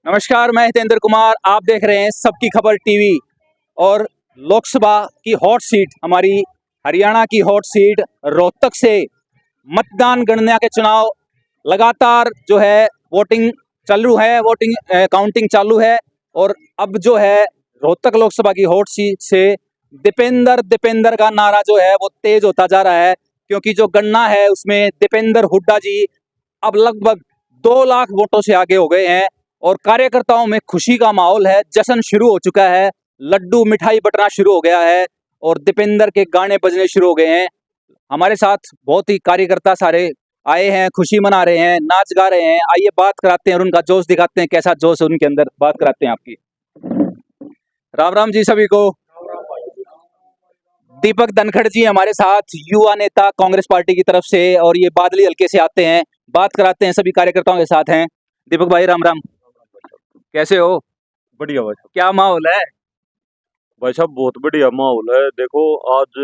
नमस्कार, मैं हितेंद्र कुमार। आप देख रहे हैं सबकी खबर टीवी। और लोकसभा की हॉट सीट, हमारी हरियाणा की हॉट सीट रोहतक से मतदान गणना के चुनाव लगातार जो है वोटिंग चालू है, वोटिंग काउंटिंग चालू है। और अब जो है रोहतक लोकसभा की हॉट सीट से दीपेंद्र दीपेंद्र का नारा जो है वो तेज होता जा रहा है, क्योंकि जो गणना है उसमें दीपेंद्र हुड्डा जी अब लगभग 2 लाख वोटों से आगे हो गए हैं। और कार्यकर्ताओं में खुशी का माहौल है, जश्न शुरू हो चुका है, लड्डू मिठाई बंटना शुरू हो गया है और दीपेंद्र के गाने बजने शुरू हो गए हैं। हमारे साथ बहुत ही कार्यकर्ता सारे आए हैं, खुशी मना रहे हैं, नाच गा रहे हैं। आइए बात कराते हैं और उनका जोश दिखाते हैं, कैसा जोश है उनके अंदर। बात कराते हैं आपकी। राम राम जी सभी को। दीपक धनखड़ जी हमारे साथ, युवा नेता कांग्रेस पार्टी की तरफ से, और ये बादली हल्के से आते हैं। बात कराते हैं, सभी कार्यकर्ताओं के साथ हैं। दीपक भाई राम राम, कैसे हो? बढ़िया भाई साहब। क्या माहौल है? भाई साहब बहुत बढ़िया माहौल है। देखो आज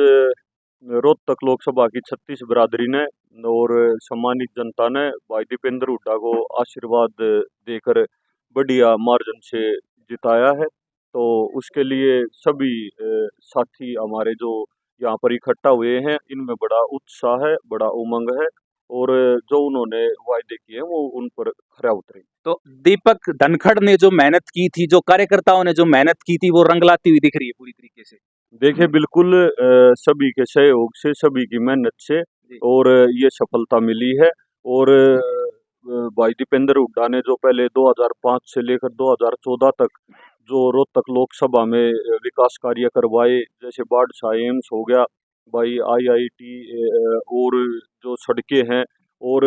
रोहतक लोकसभा की 36 बिरादरी ने और सम्मानित जनता ने भाई दीपेंद्र हुड्डा को आशीर्वाद देकर बढ़िया मार्जिन से जिताया है। तो उसके लिए सभी साथी हमारे जो यहाँ पर इकट्ठा हुए हैं, इनमें बड़ा उत्साह है, बड़ा उमंग है और जो उन्होंने वायदे किए हैं वो उन पर खरा उतरे। तो दीपक धनखड़ ने जो मेहनत की थी, जो कार्यकर्ताओं ने जो मेहनत की थी, वो रंग लाती हुई दिख रही है पूरी तरीके से। देखिए बिल्कुल सभी के सहयोग से, सभी की मेहनत से और ये सफलता मिली है। और भाई दीपेंद्र हुड्डा ने जो पहले 2005 से लेकर 2014 तक जो रोहतक लोकसभा में विकास कार्य करवाए, जैसे बाढ़ एम्स हो गया, भाई IIT और जो सड़कें हैं और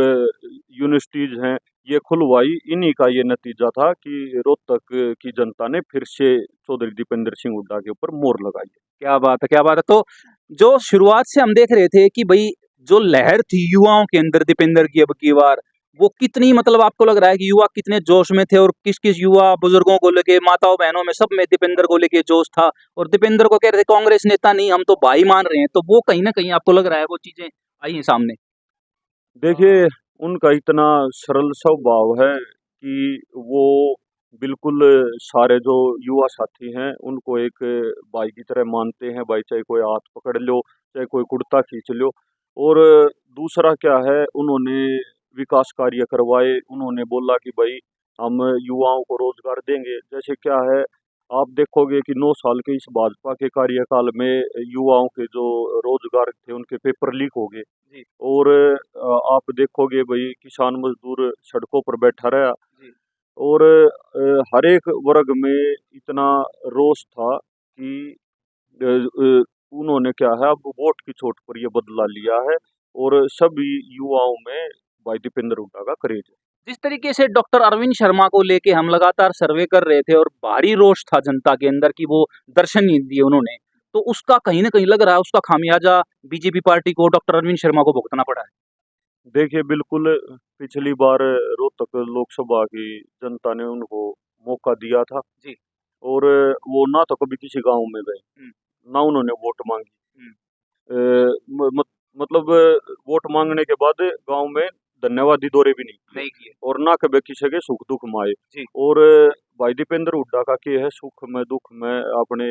यूनिवर्सिटीज हैं, ये खुलवाई, इन्हीं का ये नतीजा था कि रोहतक की जनता ने फिर से चौधरी दीपेंद्र सिंह हुड्डा के ऊपर मोहर लगाई है। क्या बात है, क्या बात है। तो जो शुरुआत से हम देख रहे थे कि भाई जो लहर थी युवाओं के अंदर दीपेंद्र की अब की बार, वो कितनी, मतलब आपको लग रहा है कि युवा कितने जोश में थे? और किस किस युवा बुजुर्गों को लेके, माताओं बहनों में, सब में दीपेंद्र को लेके जोश था। और दीपेंद्र को कह रहे थे कांग्रेस नेता नहीं, हम तो भाई मान रहे हैं। तो वो कहीं ना कहीं आपको लग रहा है वो चीजें आई हैं सामने? देखिए उनका इतना सरल स्वभाव है कि वो बिल्कुल सारे जो युवा साथी हैं उनको एक भाई की तरह मानते हैं। भाई चाहे कोई हाथ पकड़ लो, चाहे कोई कुर्ता खींच लो। और दूसरा क्या है, उन्होंने विकास कार्य करवाए। उन्होंने बोला कि भाई हम युवाओं को रोजगार देंगे। जैसे क्या है, आप देखोगे कि 9 साल के इस भाजपा के कार्यकाल में युवाओं के जो रोजगार थे उनके पेपर लीक हो गए। जी और आप देखोगे भाई किसान मजदूर सड़कों पर बैठा रहा। जी। और हर एक वर्ग में इतना रोष था कि उन्होंने क्या है, अब वोट की चोट पर ये बदला लिया है और सभी युवाओं में भाई दीपेंद्र हुड्डा का क्रेज है। जिस तरीके से डॉक्टर अरविंद शर्मा को लेके हम लगातार सर्वे कर रहे थे और भारी रोष था जनता के अंदर कि वो दर्शन नहीं दिए उन्होंने, तो उसका कहीं ना कहीं लग रहा है उसका खामियाजा बीजेपी पार्टी को, डॉक्टर अरविंद शर्मा को भुगतना पड़ा है। देखिए बिल्कुल पिछली बार रोहतक लोकसभा की जनता ने उनको मौका दिया था जी। और वो ना तो कभी किसी गांव में गए, हम्म, ना उन्होंने वोट मांगी। हम्म, अ, मतलब वोट मांगने के बाद गांव में धन्यवादी दौरे भी नहीं किए नहीं किए। और ना कभी किसी के सुख दुख में आए। जी। और भाई दीपेंद्र हुड्डा का क्या है, सुख में दुख में अपने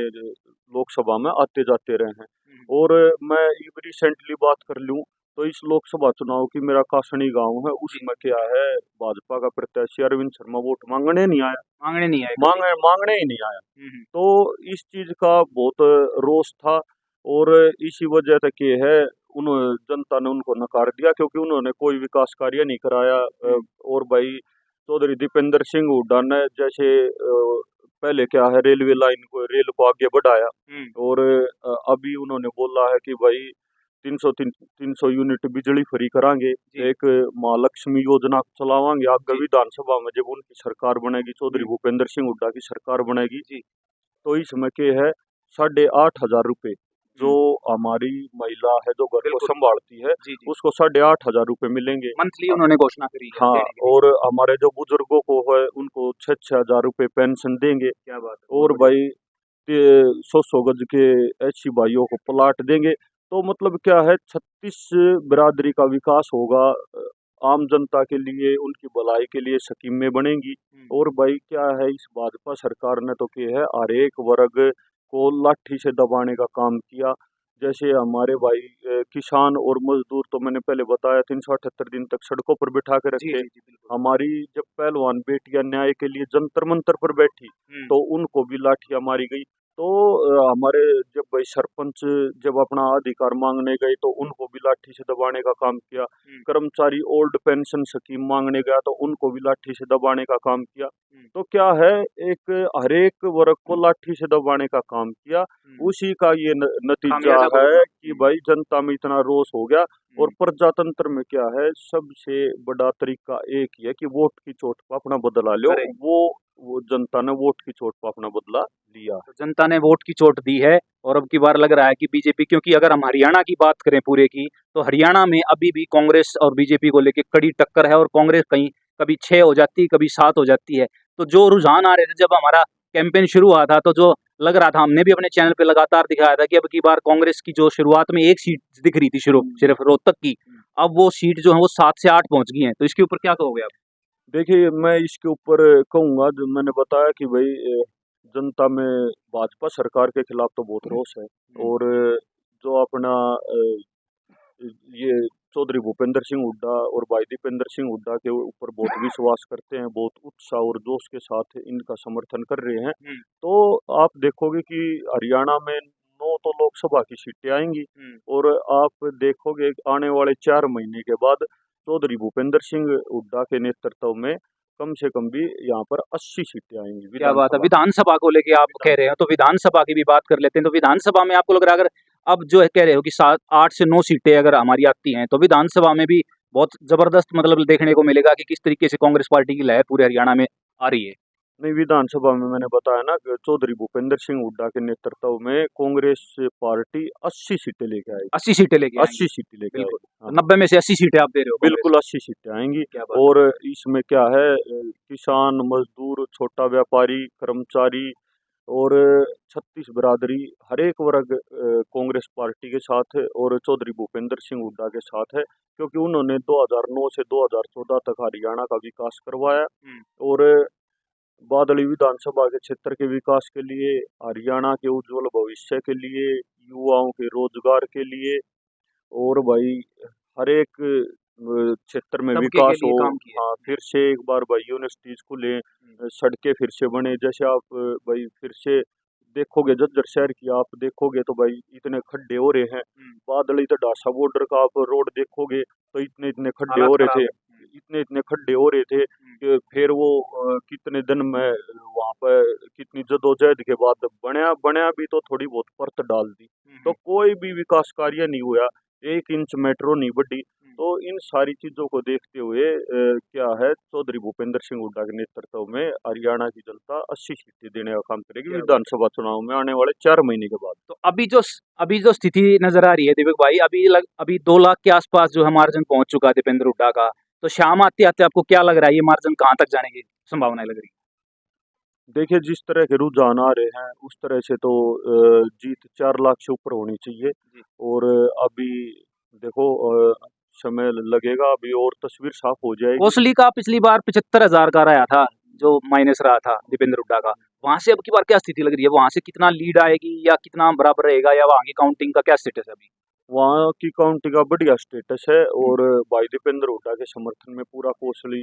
लोकसभा में आते जाते रहे हैं। हम्म, और मैं अब रिसेंटली बात कर लूं तो इस लोकसभा चुनाव की मेरा कासनी गांव है, जी। उसमें क्या है, भाजपा का प्रत्याशी अरविंद शर्मा वोट मांगने नहीं आया। मांगने नहीं आए कभी। मांगने ही नहीं आया। हम्म, तो इस चीज का बहुत रोष था और इसी वजह तक ये है, उन जनता ने उनको नकार दिया क्योंकि उन्होंने कोई विकास कार्य नहीं कराया। हम्म, और भाई चौधरी दीपेंद्र सिंह हुड्डा ने जैसे पहले क्या है, रेलवे लाइन को, रेल को आगे बढ़ाया। हम्म, और अभी उन्होंने बोला है कि भाई 300 यूनिट बिजली फ्री करांगे, जी। एक महालक्ष्मी योजना चलावांगे। आगे जी। विधानसभा में जब उनकी सरकार बनेगी, चौधरी हम्म, भूपेंद्र सिंह हुड्डा की सरकार बनेगी, जी। तो इसमें के है 8,500 रुपये जो हम्म, हमारी महिला है जो घर को बिल्कुल। संभालती है, जी जी। उसको 8,500 रुपये मिलेंगे। मंथली अ, उन्होंने घोषणा करी है हाँ, देने के लिए। और हमारे जो बुजुर्गों को है उनको 6,000 रुपये पेंशन देंगे। क्या बात है, बहुत और बढ़िया। भाई 100 गज के ऐसी भाइयों को प्लाट देंगे। तो मतलब क्या है, 36 बिरादरी का विकास होगा। आम जनता के लिए, उनकी भलाई के लिए स्कीमें बनेंगी। और भाई क्या है, इस भाजपा सरकार ने तो क्या है, हर एक वर्ग को लाठी से दबाने का काम किया। जैसे हमारे भाई किसान और मजदूर, तो मैंने पहले बताया 378 दिन तक सड़कों पर बिठा के जी रखे। जी जी बिल्कुल। हमारी जब पहलवान बेटियां न्याय के लिए जंतर मंतर पर बैठी, तो उनको भी लाठियां मारी गई। तो हमारे जब भाई सरपंच जब अपना अधिकार मांगने गए, तो उनको भी लाठी से दबाने का काम किया। कर्मचारी ओल्ड पेंशन स्कीम मांगने गया, तो उनको भी लाठी से दबाने का काम किया। तो क्या है, एक हर एक वर्ग को लाठी से दबाने का काम किया। उसी का ये नतीजा खामियाजा है भुगतना। कि भाई जनता में इतना रोष हो गया। और प्रजातंत्र में क्या है, सबसे बड़ा तरीका एक ही है कि वोट की चोट पर अपना बदला लो। अरे वो जनता ने वोट की चोट पर अपना बदला लिया। तो जनता ने वोट की चोट दी है और अब की बार लग रहा है कि बीजेपी, क्योंकि अगर हम हरियाणा की बात करें पूरे की, तो हरियाणा में अभी भी कांग्रेस और बीजेपी को लेकर कड़ी टक्कर है और कांग्रेस कहीं कभी 6 हो जाती, कभी 7 हो जाती है। तो जो रुझान आ रहे थे जब हमारा कैंपेन शुरू हुआ था, तो जो लग रहा था, हमने भी अपने चैनल पे लगातार दिखाया था कि अब की बार कांग्रेस की जो शुरुआत में एक सीट दिख रही थी सिर्फ रोहतक की, अब वो सीट जो है वो 7 से 8 पहुंच गई है। तो इसके ऊपर क्या कहोगे आप? देखिए, मैं इसके ऊपर कहूंगा, जो मैंने बताया कि भाई जनता में भाजपा सरकार के खिलाफ तो बहुत रोष है। और जो अपना ये चौधरी भूपेंद्र सिंह हुड्डा और भाई दीपेंद्र सिंह हुड्डा के ऊपर बहुत विश्वास करते हैं, बहुत उत्साह और जोश के साथ इनका समर्थन कर रहे हैं। तो आप देखोगे कि हरियाणा में 9 तो लोकसभा की सीटें आएंगी। और आप देखोगे आने वाले 4 महीने के बाद चौधरी भूपेंद्र सिंह हुड्डा के नेतृत्व में कम से कम भी यहाँ पर 80 सीटें आएंगी क्या बात है, विधानसभा। विधानसभा को लेके आप कह रहे हैं, तो विधानसभा की भी बात कर लेते हैं। तो विधानसभा में आपको लग रहा है, अगर अब जो है कह रहे हो कि 7 8 से 9 सीटें अगर हमारी आती हैं, तो विधानसभा में भी बहुत जबरदस्त मतलब देखने को मिलेगा कि किस तरीके से कांग्रेस पार्टी की लहर पूरे हरियाणा में आ रही है। नहीं, विधानसभा में मैंने बताया ना कि चौधरी भूपेंद्र सिंह हुड्डा के नेतृत्व में कांग्रेस पार्टी 80 सीटें लेके आएगी। 80 सीटें लेके आएंगी। 80 सीटें लेके बिल्कुल। आएगी, हाँ। तो 90 में से 80 सीटें आप दे रहे हो कांग्रेस बिल्कुल 80 सीटें आएंगी। को। क्या बात और इसमें क्या है, किसान, मजदूर, छोटा व्यापारी, कर्मचारी और 36 बिरादरी, हर एक वर्ग कांग्रेस पार्टी के साथ है और चौधरी भूपेंद्र सिंह हुड्डा के साथ है। क्योंकि उन्होंने 2009 से 2014 तक हरियाणा का विकास करवाया। और बादली विधानसभा के क्षेत्र के विकास के लिए, हरियाणा के उज्जवल भविष्य के लिए, युवाओं के रोजगार के लिए, और भाई हर एक क्षेत्र में सबके के विकास लिए हो। काम किया। हाँ, फिर से एक बार भाई यूनिवर्सिटीज खुले, सड़कें फिर से बने। जैसे आप भाई फिर से देखोगे झज्जर शहर की, आप देखोगे तो भाई इतने खड्डे हो रहे हैं। बादली तो ढासा बॉर्डर का आप रोड देखोगे तो इतने इतने खड्डे हालात हो रहे खराब थे, है। इतने इतने खड्डे हो रहे थे कि फिर वो कितने दिन में वहां पर कितनी जदोजहद के बाद बनया बनया भी, तो थोड़ी बहुत परत डाल दी, तो कोई भी विकास कार्य नहीं हुआ। 1 इंच मेट्रो नहीं बढ़ी। तो इन सारी चीजों को देखते हुए क्या है, चौधरी भूपेंद्र सिंह हुड्डा के नेतृत्व में हरियाणा की जनता 80 सीटें देने का काम करेगी क्या बात है। विधानसभा चुनाव में आने वाले 4 महीने के बाद। तो अभी जो स्थिति नजर आ रही है दीपक भाई, अभी 2 लाख के आसपास जो है मार्जिन पहुंच चुका है दीपेंद्र हुड्डा का। तो शाम आते आते आपको क्या लग रहा है, ये मार्जिन कहाँ तक जाने की संभावना लग रही है? देखिए, जिस तरह के रुझान आ रहे हैं उस तरह से तो जीत 4 लाख से ऊपर होनी चाहिए। जी। और अभी देखो, समय लगेगा अभी और तस्वीर साफ हो जाएगी। कोसली का पिछली बार 75,000 का रहा था, जो माइनस रहा था दीपेंद्र हुड्डा का। वहां से अब की बार क्या स्थिति लग रही है? वहां से कितना लीड आएगी या कितना बराबर रहेगा, या वहां की काउंटिंग का क्या स्टेटस है अभी? वहाँ की काउंटी का बढ़िया स्टेटस है। और भाई दीपेंद्र हुड्डा के समर्थन में पूरा कोसली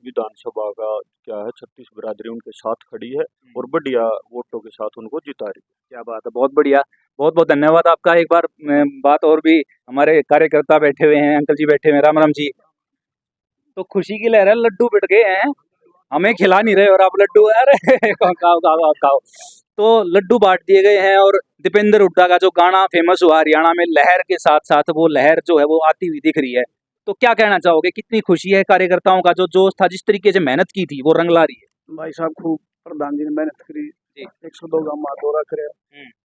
विधानसभा का क्या है, 36 बिरादरी उनके साथ खड़ी है और बढ़िया वोटों के साथ उनको जिता रही है। क्या बात है, बहुत बढ़िया। बहुत बहुत धन्यवाद आपका। एक बार बात और भी, हमारे कार्यकर्ता बैठे हुए हैं, अंकल जी बैठे हुए हैं, राम राम जी। तो खुशी की लहर है, लड्डू बिट गए हैं, हमें खिला नहीं रहे और आप लड्डू, अरे खाओ खाओ खाओ खाओ। तो लड्डू बांट दिए गए हैं और दीपेंद्र हुड्डा का जो गाना फेमस हुआ हरियाणा में लहर के साथ साथ, वो लहर जो है वो आती हुई दिख रही है। तो क्या कहना चाहोगे, कितनी खुशी है, कार्यकर्ताओं का जो जोश था, जिस तरीके से मेहनत की थी, वो रंग ला रही है? भाई साहब खूब प्रधान जी ने मेहनत करी। जी। 102 गांव में दौरा करे,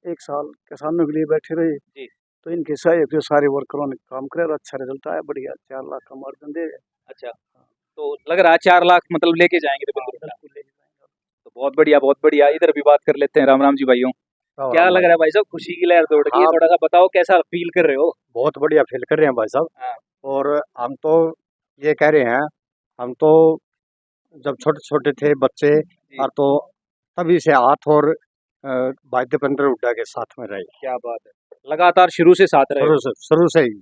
1 साल किसानों के लिए बैठे रहे। जी। तो इनके सहयोग से सारे वर्करों ने काम करे और अच्छा रिजल्ट आया, बढ़िया 4 लाख का मार्जिन दे। अच्छा, तो लग रहा है 4 लाख मतलब लेके जाएंगे दीपेंद्र हुड्डा। बिल्कुल ले जाएंगे। तो बहुत बढ़िया, बहुत बढ़िया। इधर भी बात कर लेते हैं, राम राम जी भाइयों। क्या लग रहा है भाई साहब, खुशी की लहर दौड़ रही है, हाँ। थोड़ा सा बताओ कैसा फील कर रहे हो? बहुत बढ़िया फील कर रहे हैं भाई साहब। हाँ। और हम तो ये कह रहे हैं, हम तो जब छोटे छोटे थे बच्चे और तो तभी से हाथ और भाई दीपेंद्र हुड्डा के साथ में रहे, क्या बात है, लगातार शुरू से साथ रहे। शुरू से ही।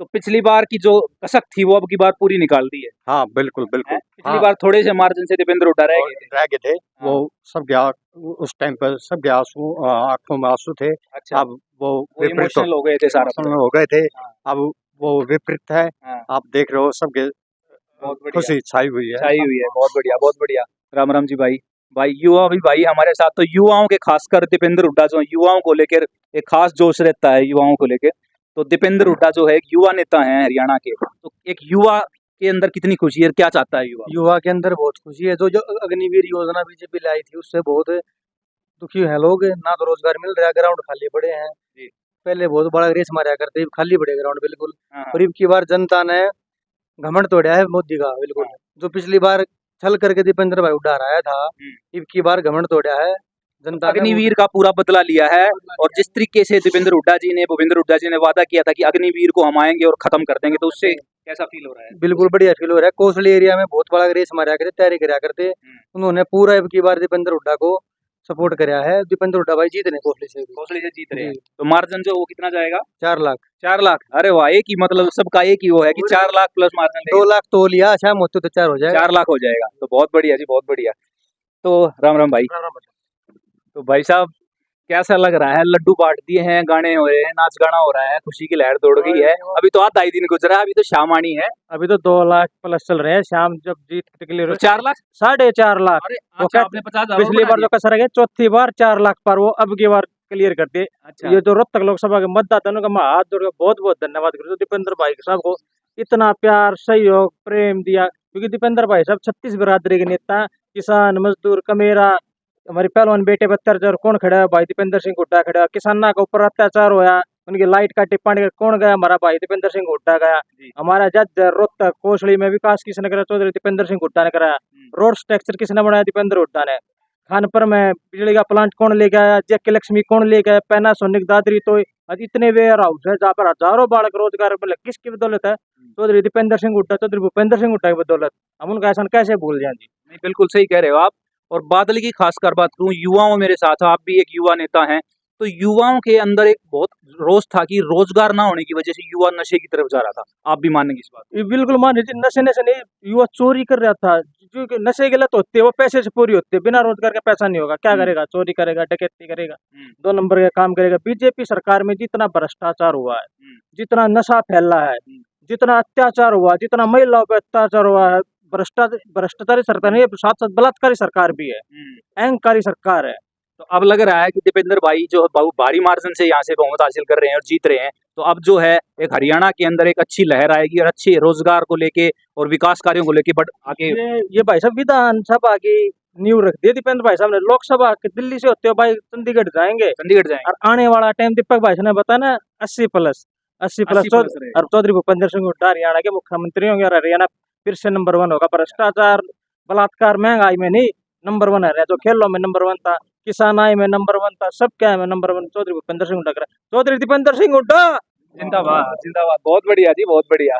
तो पिछली बार की जो कसक थी वो अब की बार पूरी निकाल दी है। हाँ बिल्कुल बिल्कुल। हैं? पिछली हाँ, बार थोड़े से मार्जिन से दीपेंद्र हुड्डा रह गए थे। वो सब गया, उस टाइम पर सब गया, आंसू आंखों में आंसू थे। अच्छा, अब वो इमोशनल हो गए थे सारा। emotional हो गए थे। हाँ। अब वो विपरीत है। हाँ। आप देख रहे हो सबके बहुत बढ़िया, खुशी छाई हुई है। छाई हुई है। बहुत बढ़िया, बहुत बढ़िया। राम राम जी भाई। भाई युवा भी भाई हमारे साथ, तो युवाओं के खासकर दीपेंद्र हुड्डा जो है, युवाओं को लेकर एक खास जोश रहता है युवाओं को लेकर। तो दीपेंद्र हुड्डा जो है एक युवा नेता हैं हरियाणा के, तो एक युवा के अंदर कितनी खुशी है, क्या चाहता है युवा? युवा के अंदर बहुत खुशी है। जो अग्निवीर योजना बीजेपी लाई थी उससे बहुत दुखी है लोग, ना तो रोजगार मिल रहा है, ग्राउंड खाली पड़े हैं। जी। पहले बहुत बड़ा रेस मारा करते, खाली पड़े ग्राउंड बिल्कुल। हाँ, और अब की बार जनता ने घमंड तोड़ा है मोदी का बिल्कुल। जो पिछली बार छल करके दीपेंद्र भाई हुड्डा हराया था, अब की बार घमंड तोड़ा है जनता ने। अग्निवीर का पूरा बदला लिया है। और जिस तरीके से दीपेंद्र हुड्डा जी ने, भूपेंद्र हुड्डा जी ने वादा किया था कि अग्निवीर को हम आएंगे और खत्म कर देंगे, तो उससे कैसा फील हो रहा है? बिल्कुल बढ़िया फील हो रहा है। कोसली एरिया में बहुत बड़ा रेस मारा करते, तैयारी करा करते। उन्होंने पूरा अब की बार दीपेंद्र हुड्डा को सपोर्ट कराया है। दीपेंद्र हुड्डा भाई जीत रहे कोसली से, कोसली से जीत रहे हैं। तो मार्जिन जो वो कितना जाएगा? 4 लाख। 4 लाख। अरे वाह, एक ही मतलब सबका एक ही वो है कि 4 लाख प्लस मार्जिन। 2 लाख तो लिया, शाम होते तो 4 हो जाएगा। 4 लाख हो जाएगा। तो बहुत बढ़िया जी, बहुत बढ़िया। तो राम राम भाई। तो भाई साहब कैसा लग रहा है? लड्डू बांट दिए हैं, गाने हो रहे हैं, नाच गाना हो रहा है, खुशी की लहर दौड़ गई है। अभी तो आधा ही दिन गुजरा, अभी तो शाम आनी है। अभी तो 2 लाख प्लस चल रहे हैं। शाम जब जीत क्लियर तो 4 लाख, 4.5 लाख। अरे वो अच्छा, आपने 50,000 पिछली बार जो कसर गया, चौथी बार 4 लाख पर, वो अब की बार क्लियर कर दिए। अच्छा, ये जो रोहतक लोकसभा के मतदाताओं का मैं हाथ जोड़ के बहुत बहुत धन्यवाद करता हूं। दीपेंद्र भाई साहब को इतना प्यार, सहयोग, प्रेम दिया, क्योंकि दीपेंद्र भाई साहब 36 बिरादरी के नेता, किसान, मजदूर, कमेरा, हमारे पहलवान बेटे अत्याचार कौन खड़ा है? भाई दीपेंद्र सिंह हुड्डा खड़ा है। किसाना के ऊपर अत्याचार होया, उनकी लाइट का टिप्पणी कौन गया? हमारा भाई दीपेंद्र सिंह हुड्डा गया। हमारा जज रोहतक कोसली में विकास किसने करा? चौधरी दीपेंद्र सिंह हुड्डा ने कराया। रोड स्ट्रक्चर किसने बनाया? दीपेंद्र हुड्डा ने। खानपुर में बिजली का प्लांट कौन ले गया? जेके लक्ष्मी कौन ले गया? पैनासोनिक दादरी, तो आज इतने वेयर हाउस है जहाँ पर हजारों बालक रोजगार मिले, किसकी बदौलत है? चौधरी दीपेंद्र सिंह हुड्डा, चौधरी भूपेंद्र सिंह हुड्डा की बदौलत। हम उनका एहसान कैसे भूल जाएं जी? नहीं बिल्कुल सही कह रहे हो आप। और बादल की खासकर बात करूं, युवाओं मेरे साथ, आप भी एक युवा नेता हैं, तो युवाओं के अंदर एक बहुत रोष था कि रोजगार ना होने की वजह से युवा नशे की तरफ जा रहा था। आप भी मानेंगे इस बात? ये बिल्कुल मान लीजिए, नशे नशे नहीं, युवा चोरी कर रहा था, क्योंकि नशे गलत होते हैं, वो पैसे से पूरी होती है। बिना रोजगार का पैसा नहीं होगा, क्या करेगा? चोरी करेगा, डकैती करेगा, 2 नंबर का काम करेगा। बीजेपी सरकार में जितना भ्रष्टाचार हुआ है, जितना नशा फैला है, जितना अत्याचार हुआ, जितना महिलाओं पर अत्याचार हुआ है, भ्रष्टाचारी सरकार नहीं, साथ साथ बलात्कारी सरकार भी है, अहंकारी सरकार है। तो अब लग रहा है कि दीपेंद्र भाई जो भारी मार्जिन से यहाँ से बहुमत हासिल कर रहे हैं और जीत रहे हैं, तो अब जो है एक हरियाणा के अंदर एक अच्छी लहर आएगी और अच्छे रोजगार को लेके और विकास कार्यों को लेके बढ़ आगे। ये भाई साहब विधानसभा की नींव रख दी दीपेंद्र भाई साहब ने। लोकसभा के दिल्ली से होते हो भाई चंडीगढ़ जाएंगे, चंडीगढ़ जाएंगे। और आने वाला टाइम दीपक भाई साहब ने बताया ना 80 प्लस। रहेगा। और चौधरी भूपेंद्र सिंह हुड्डा हरियाणा के मुख्यमंत्री होंगे, और हरियाणा फिर से नंबर 1 होगा। भ्रष्टाचार, बलात्कार, महंगाई में नहीं, नंबर 1 है। जो खेलों में नंबर 1 था, किसान आय में नंबर 1 था, सब क्या है नंबर 1 चौधरी भूपेंद्र सिंह हुड्डा करा। चौधरी दीपेंद्र सिंह हुड्डा जिंदाबाद, जिंदाबाद। बहुत बढ़िया जी, बहुत बढ़िया।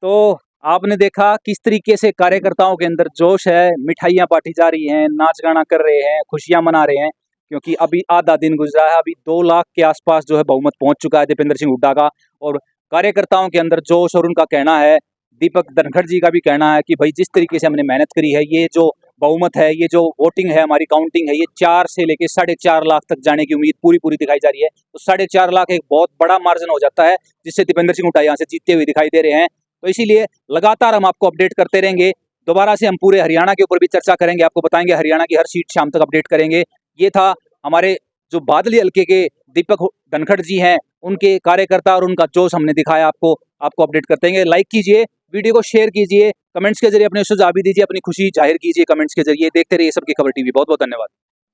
तो आपने देखा किस तरीके से कार्यकर्ताओं के अंदर जोश है, मिठाइयाँ बांटी जा रही हैं, नाच गाना कर रहे हैं, खुशियां मना रहे हैं, क्योंकि अभी आधा दिन गुजरा है। अभी 2 लाख के आसपास जो है बहुमत पहुंच चुका है दीपेंद्र सिंह हुड्डा का। और कार्यकर्ताओं के अंदर जोश, और उनका कहना है, दीपक धनखड़ जी का भी कहना है कि भाई जिस तरीके से हमने मेहनत करी है, ये जो बहुमत है, ये जो वोटिंग है, हमारी काउंटिंग है, ये 4 से लेके 4.5 लाख तक जाने की उम्मीद पूरी दिखाई जा रही है। तो 4.5 लाख एक बहुत बड़ा मार्जिन हो जाता है, जिससे दीपेंद्र सिंह हुड्डा यहाँ से जीतते हुए दिखाई दे रहे हैं। तो इसीलिए लगातार हम आपको अपडेट करते रहेंगे। दोबारा से हम पूरे हरियाणा के ऊपर भी चर्चा करेंगे, आपको बताएंगे हरियाणा की हर सीट शाम तक अपडेट करेंगे। ये था हमारे जो बादली हल्के के दीपक धनखड़ जी हैं, उनके कार्यकर्ता और उनका जोश हमने दिखाया आपको अपडेट करते रहेंगे। लाइक कीजिए, वीडियो को शेयर कीजिए, कमेंट्स के जरिए अपने सुझाव भी दीजिए, अपनी खुशी जाहिर कीजिए कमेंट्स के जरिए। देखते रहिए सबकी खबर टीवी। बहुत बहुत धन्यवाद।